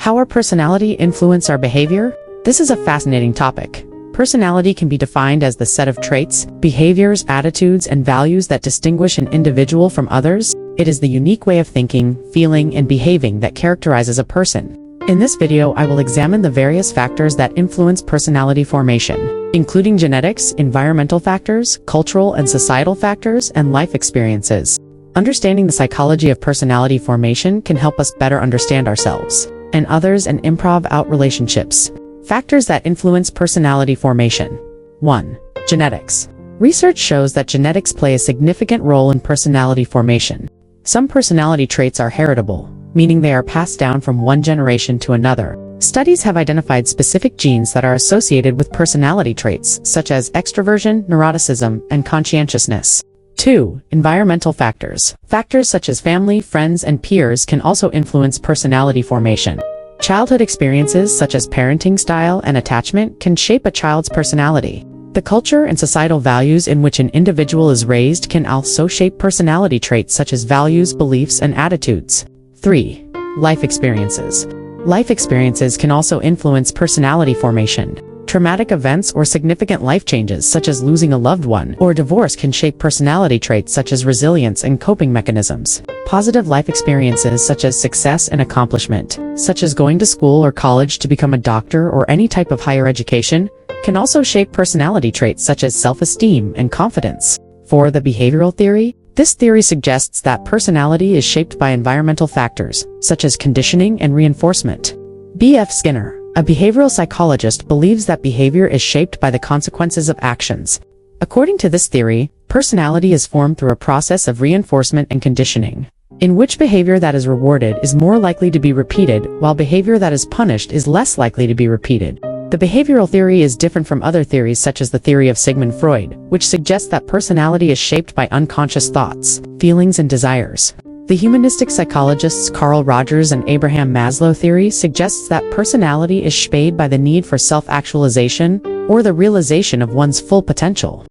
How our personality influence our behavior? This is a fascinating topic. Personality can be defined as the set of traits, behaviors, attitudes, and values that distinguish an individual from others. It is the unique way of thinking, feeling, and behaving that characterizes a person. In this video, I will examine the various factors that influence personality formation, including genetics, environmental factors, cultural and societal factors, and life experiences. Understanding the psychology of personality formation can help us better understand ourselves and others and improve out relationships. Factors that influence personality formation. 1. Genetics. Research shows that genetics play a significant role in personality formation. Some personality traits are heritable, meaning they are passed down from one generation to another. Studies have identified specific genes that are associated with personality traits, such as extroversion, neuroticism, and conscientiousness. 2. Environmental factors. Factors such as family, friends, and peers can also influence personality formation. Childhood experiences such as parenting style and attachment can shape a child's personality. The culture and societal values in which an individual is raised can also shape personality traits such as values, beliefs, and attitudes. 3. Life experiences. Life experiences can also influence personality formation. Traumatic events or significant life changes such as losing a loved one or divorce can shape personality traits such as resilience and coping mechanisms. Positive life experiences such as success and accomplishment, such as going to school or college to become a doctor or any type of higher education, can also shape personality traits such as self-esteem and confidence. 4. The behavioral theory. This theory suggests that personality is shaped by environmental factors, such as conditioning and reinforcement. B.F. Skinner, a behavioral psychologist, believes that behavior is shaped by the consequences of actions. According to this theory, personality is formed through a process of reinforcement and conditioning, in which behavior that is rewarded is more likely to be repeated, while behavior that is punished is less likely to be repeated. The behavioral theory is different from other theories such as the theory of Sigmund Freud, which suggests that personality is shaped by unconscious thoughts, feelings, and desires. The humanistic psychologists Carl Rogers and Abraham Maslow theory suggests that personality is shaped by the need for self-actualization or the realization of one's full potential.